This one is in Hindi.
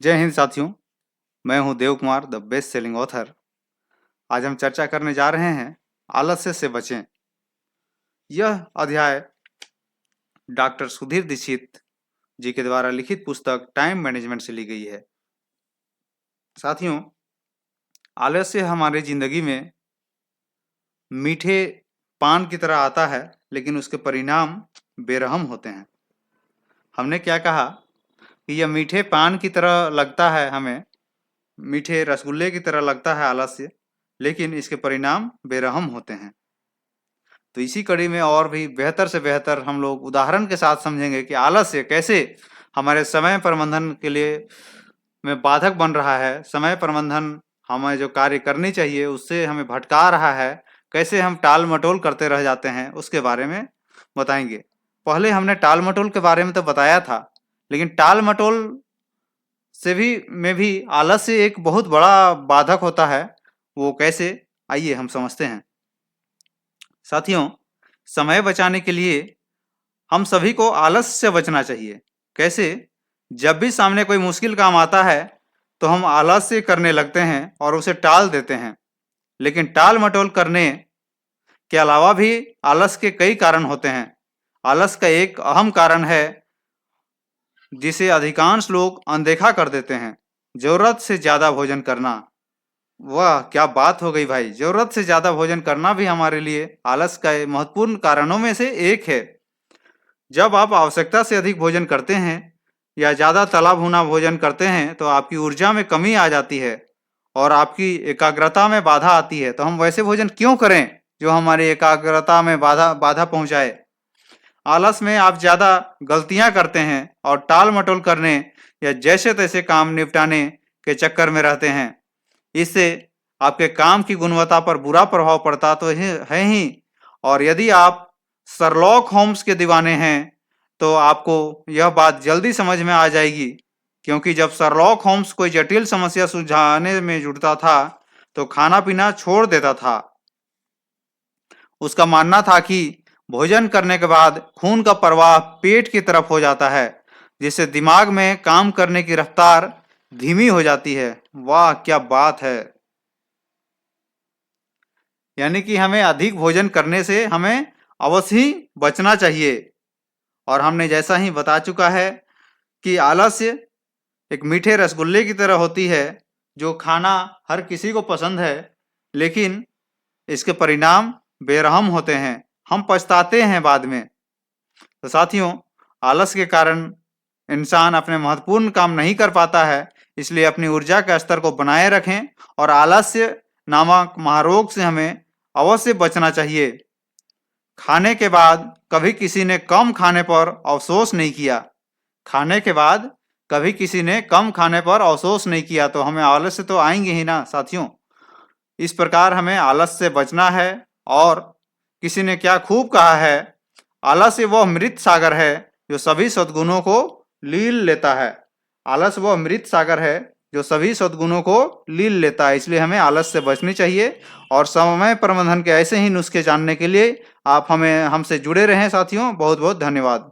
जय हिंद साथियों। मैं हूं Dev Kumar, the best selling author. आज हम चर्चा करने जा रहे हैं आलस्य से बचें। यह अध्याय डॉक्टर सुधीर दीक्षित जी के द्वारा लिखित पुस्तक टाइम मैनेजमेंट से ली गई है। साथियों, आलस्य हमारी जिंदगी में मीठे पान की तरह आता है, लेकिन उसके परिणाम बेरहम होते हैं। हमने क्या कहा कि यह मीठे पान की तरह लगता है, हमें मीठे रसगुल्ले की तरह लगता है आलस्य, लेकिन इसके परिणाम बेरहम होते हैं। तो इसी कड़ी में और भी बेहतर से बेहतर हम लोग उदाहरण के साथ समझेंगे कि आलस्य कैसे हमारे समय प्रबंधन के लिए में बाधक बन रहा है। समय प्रबंधन हमें जो कार्य करनी चाहिए उससे हमें भटका रहा है। कैसे हम टाल मटोल करते रह जाते हैं, उसके बारे में बताएंगे। पहले हमने टाल मटोल के बारे में तो बताया था, लेकिन टाल मटोल से भी आलस्य एक बहुत बड़ा बाधक होता है। वो कैसे, आइए हम समझते हैं। साथियों, समय बचाने के लिए हम सभी को आलस से बचना चाहिए। कैसे? जब भी सामने कोई मुश्किल काम आता है तो हम आलस से करने लगते हैं और उसे टाल देते हैं। लेकिन टाल मटोल करने के अलावा भी आलस के कई कारण होते हैं। आलस का एक अहम कारण है जिसे अधिकांश लोग अनदेखा कर देते हैं, जरूरत से ज्यादा भोजन करना। वाह, क्या बात हो गई भाई! जरूरत से ज्यादा भोजन करना भी हमारे लिए आलस का महत्वपूर्ण कारणों में से एक है। जब आप आवश्यकता से अधिक भोजन करते हैं या ज्यादा तला भुना भोजन करते हैं तो आपकी ऊर्जा में कमी आ जाती है और आपकी एकाग्रता में बाधा आती है। तो हम वैसे भोजन क्यों करें जो हमारी एकाग्रता में बाधा बाधा पहुंचाए? आलस में आप ज्यादा गलतियां करते हैं और टाल मटोल करने या जैसे तैसे काम निपटाने के चक्कर में रहते हैं। इससे आपके काम की गुणवत्ता पर बुरा प्रभाव पड़ता तो है ही। और यदि आप शर्लॉक होम्स के दीवाने हैं तो आपको यह बात जल्दी समझ में आ जाएगी, क्योंकि जब शर्लॉक होम्स कोई जटिल समस्या सुलझाने में जुटता था तो खाना पीना छोड़ देता था। उसका मानना था कि भोजन करने के बाद खून का प्रवाह पेट की तरफ हो जाता है, जिससे दिमाग में काम करने की रफ्तार धीमी हो जाती है। वाह, क्या बात है! यानी कि हमें अधिक भोजन करने से हमें अवश्य ही बचना चाहिए। और हमने जैसा ही बता चुका है कि आलस्य एक मीठे रसगुल्ले की तरह होती है, जो खाना हर किसी को पसंद है, लेकिन इसके परिणाम बेरहम होते हैं। हम पछताते हैं बाद में। तो साथियों, आलस के कारण इंसान अपने महत्वपूर्ण काम नहीं कर पाता है। इसलिए अपनी ऊर्जा के स्तर को बनाए रखें और आलस्य नामक महारोग से हमें अवश्य बचना चाहिए। खाने के बाद कभी किसी ने कम खाने पर अफसोस नहीं किया। खाने के बाद कभी किसी ने कम खाने पर अफसोस नहीं किया, तो हमें आलस्य तो आएंगे ही ना साथियों। इस प्रकार हमें आलस से बचना है। और किसी ने क्या खूब कहा है, आलस्य वह मृत सागर है जो सभी सद्गुणों को लील लेता है। आलस वह मृत सागर है जो सभी सद्गुणों को लील लेता है। इसलिए हमें आलस से बचनी चाहिए। और समय प्रबंधन के ऐसे ही नुस्खे जानने के लिए आप हमसे जुड़े रहें साथियों। बहुत बहुत धन्यवाद।